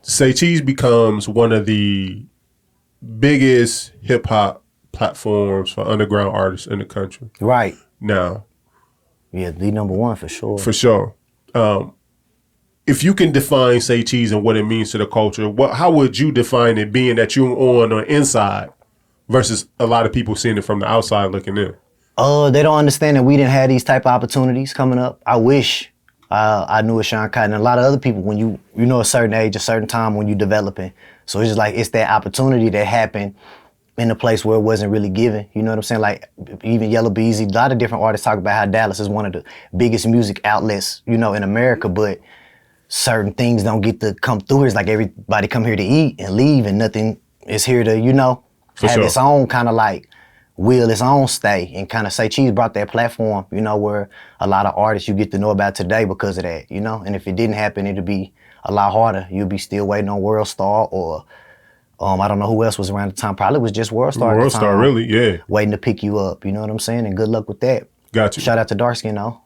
Say Cheese becomes one of the biggest hip hop platforms for underground artists in the country. Right. Now. Yeah, the number one for sure. For sure. If you can define Say Cheese and what it means to the culture, how would you define it, being that you're on the inside versus a lot of people seeing it from the outside looking in? They don't understand that we didn't have these type of opportunities coming up. I wish I knew a Sean Cotton and a lot of other people when you know a certain age, a certain time when you're developing. So it's just like it's that opportunity that happened in a place where it wasn't really given. You know what I'm saying? Like even Yellow Beezy, a lot of different artists talk about how Dallas is one of the biggest music outlets, in America, but certain things don't get to come through. It's like everybody come here to eat and leave and nothing is here to, have its own kind of like will its own stay, and kind of Say Cheese brought that platform, where a lot of artists you get to know about today because of that, and if it didn't happen, it'd be a lot harder. You'd be still waiting on World Star or I don't know who else was around the time. Probably was just World Star at the time. World Star, really, yeah. Waiting to pick you up, you know what I'm saying? And good luck with that. Got you. Shout out to Darskin, though.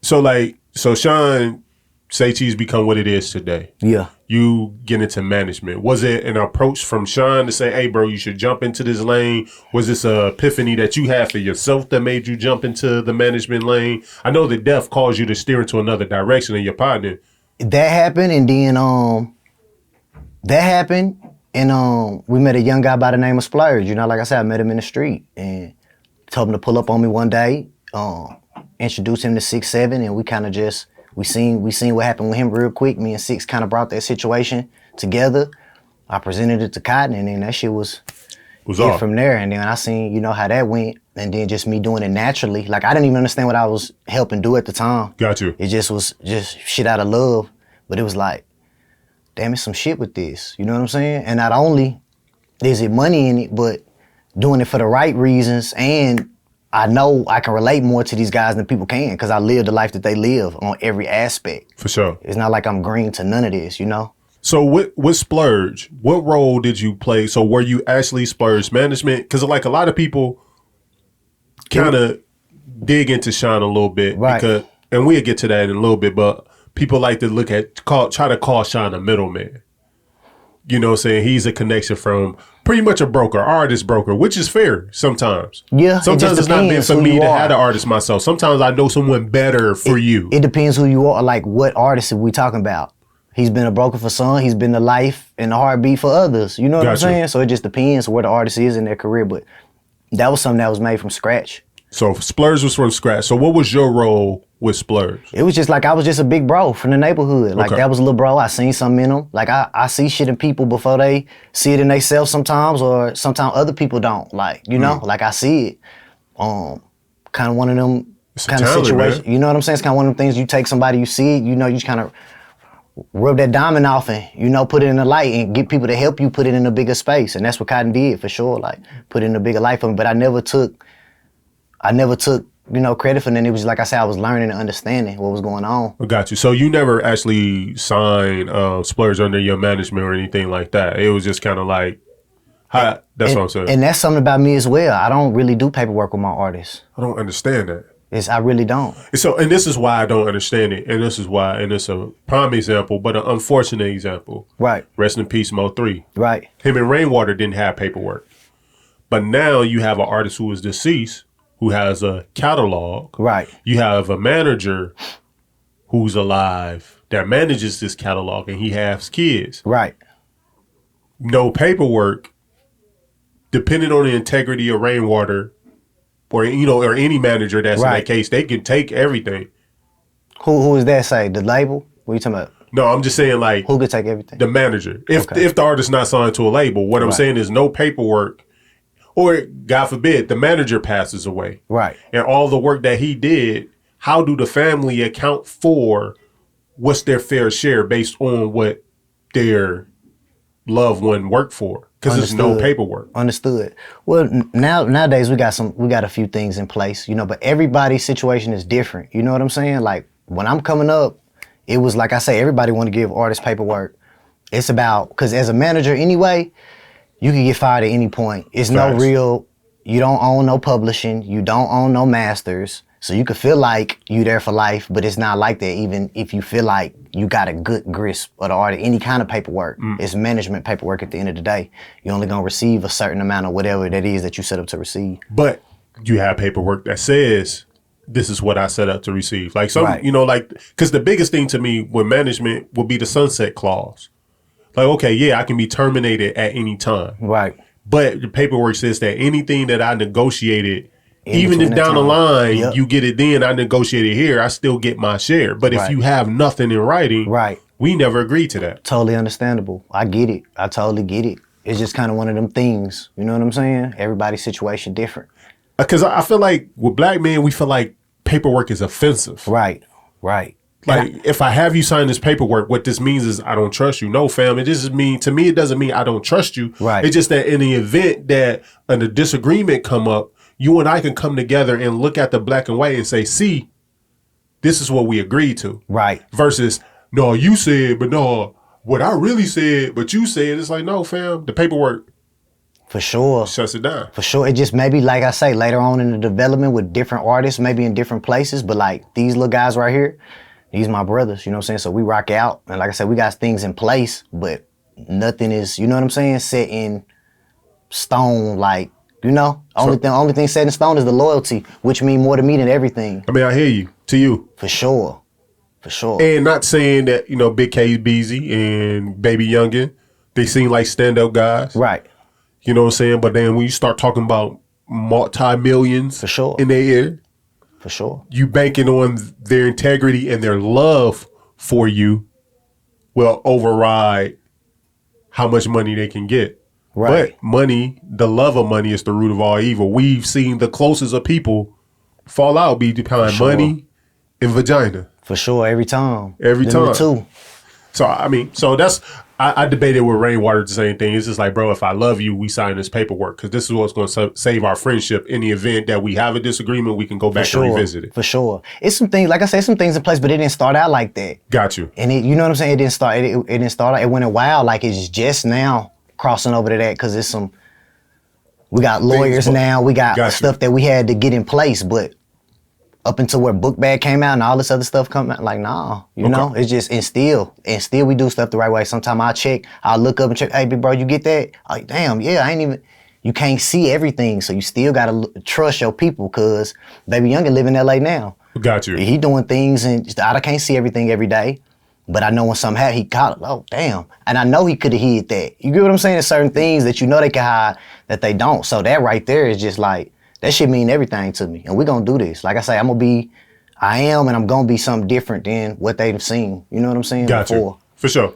So Sean, Say Cheese become what it is today. Yeah. You get into management. Was it an approach from Sean to say, hey, bro, you should jump into this lane? Was this an epiphany that you had for yourself that made you jump into the management lane? I know that death caused you to steer into another direction in your partner. That happened, and then we met a young guy by the name of Splurge. Like I said, I met him in the street and told him to pull up on me one day, introduced him to 6-7, and we kind of just we seen what happened with him real quick. Me and Six kind of brought that situation together. I presented it to Cotton, and then that shit was off from there. And then I seen, how that went, and then just me doing it naturally. Like I didn't even understand what I was helping do at the time. Got you. It just was just shit out of love, but it was like, damn, it's some shit with this. You know what I'm saying? And not only is it money in it, but doing it for the right reasons. And I know I can relate more to these guys than people can because I live the life that they live on every aspect. For sure. It's not like I'm green to none of this, So with Splurge, what role did you play? So were you actually Splurge management? Because like a lot of people kind of dig into Sean a little bit. Right. And we'll get to that in a little bit, but people like to try to call Sean a middleman. You know what I'm saying? He's a connection from pretty much a broker, artist broker, which is fair sometimes. Yeah. Sometimes it's not meant for me to have an artist myself. Sometimes I know someone better for you. It depends who you are. Like what artist are we talking about? He's been a broker for some. He's been the life and the heartbeat for others. You know what I'm saying? So it just depends where the artist is in their career. But that was something that was made from scratch. So Splurge was from scratch. So what was your role with Splurge? It was just like I was just a big bro from the neighborhood. Like that was a little bro. I seen something in him. Like I see shit in people before they see it in themselves sometimes, or sometimes other people don't. Like, like I see it. Kind of one of them kind of situations. You know what I'm saying? It's kind of one of them things you take somebody, you see it, you just kind of rub that diamond off and, put it in the light and get people to help you put it in a bigger space. And that's what Cotton did for sure. Like put it in a bigger light for me. But I never took credit for that. It was like I said, I was learning and understanding what was going on. I got you. So you never actually signed Splurge under your management or anything like that. It was just kind of like, what I'm saying. And that's something about me as well. I don't really do paperwork with my artists. I don't understand that. I really don't. And this is why I don't understand it. And this is why, and it's a prime example, but an unfortunate example. Right. Rest in peace, Mo 3. Right. Him and Rainwater didn't have paperwork. But now you have an artist who is deceased who has a catalog. Right. You have a manager who's alive that manages this catalog, and he has kids. Right. No paperwork. Depending on the integrity of Rainwater, or any manager that's in that case, they can take everything. Who is that? Say the label? What are you talking about? No, I'm just saying like who could take everything? The manager. If the artist's not signed to a label, what I'm saying is no paperwork. Or, God forbid, the manager passes away. Right. And all the work that he did, how do the family account for what's their fair share based on what their loved one worked for? Because there's no paperwork. Understood. Well, nowadays we got a few things in place, but everybody's situation is different. You know what I'm saying? Like when I'm coming up, it was like I say, everybody want to give artists paperwork. It's about, because as a manager anyway, you can get fired at any point. It's no real, you don't own no publishing, you don't own no masters. So you could feel like you there for life, but it's not like that. Even if you feel like you got a good grasp of the art of any kind of paperwork, it's management paperwork at the end of the day. You're only gonna receive a certain amount of whatever that is that you set up to receive. But you have paperwork that says this is what I set up to receive. Like some, Right. you know, like because the biggest thing to me with management will be the sunset clause. Like, okay, yeah, I can be terminated at any time. Right. But the paperwork says that anything that I negotiated, In even if between that down the time. line Yep. you get it then, I negotiated here, I still get my share. But if Right. you have nothing in writing, Right. we never agreed to that. Totally understandable. I get it. I totally get it. It's just kind of one of them things. You know what I'm saying? Everybody's situation different. Because I feel like with black men, we feel like paperwork is offensive. Right. Right. Like, if I have you sign this paperwork, what this means is I don't trust you. No, fam. It just mean to me, it doesn't mean I don't trust you. Right. It's just that in the event that a disagreement come up, you and I can come together and look at the black and white and say, see, this is what we agreed to. Right. Versus, no, you said, but no, what I really said, but you said. It's like, no, fam. The paperwork For sure. shuts it down. For sure. It just maybe, like I say, later on in the development with different artists, maybe in different places, but like these little guys right here, these my brothers, you know what I'm saying? So we rock out. And like I said, we got things in place, but nothing is, you know what I'm saying, set in stone. Like, you know, only thing set in stone is the loyalty, which mean more to me than everything. I mean, I hear you. To you. For sure. For sure. And not saying that, you know, Big K Beezy and Baby Youngin, they seem like stand-up guys. Right. You know what I'm saying? But then when you start talking about multi-millions For sure. in their ear, For sure. you banking on their integrity and their love for you will override how much money they can get. Right. But money, the love of money is the root of all evil. We've seen the closest of people fall out be behind sure. money and vagina. For sure. Every time. Every Them the time. two. So, I mean, so that's, I debated with Rainwater the same thing. It's just like, bro, if I love you, we sign this paperwork because this is what's going to save our friendship. In the event that we have a disagreement, we can go back and revisit it. For sure. It's some things, like I said, some things in place, but it didn't start out like that. Got you. And it, you know what I'm saying? It didn't start. It didn't start. It went a while. Like it's just now crossing over to that because it's some. We got lawyers now. We got stuff that we had to get in place, but up until where Book Bag came out and all this other stuff come out, like nah, you know, it's just and still we do stuff the right way. Sometimes I check, I'll look up and check. Hey, big bro, you get that? Like damn, yeah, I ain't even. You can't see everything, so you still gotta trust your people. Cause Baby Youngin live in LA now. Got you. He doing things and I can't see everything every day. But I know when something happened, he caught it. Oh, damn. And I know he could have hid that. You get what I'm saying? There's certain things that you know they can hide that they don't. So that right there is just like, that shit mean everything to me. And we're going to do this. Like I say, I'm going to be something different than what they've seen. You know what I'm saying? Got before. you. For sure.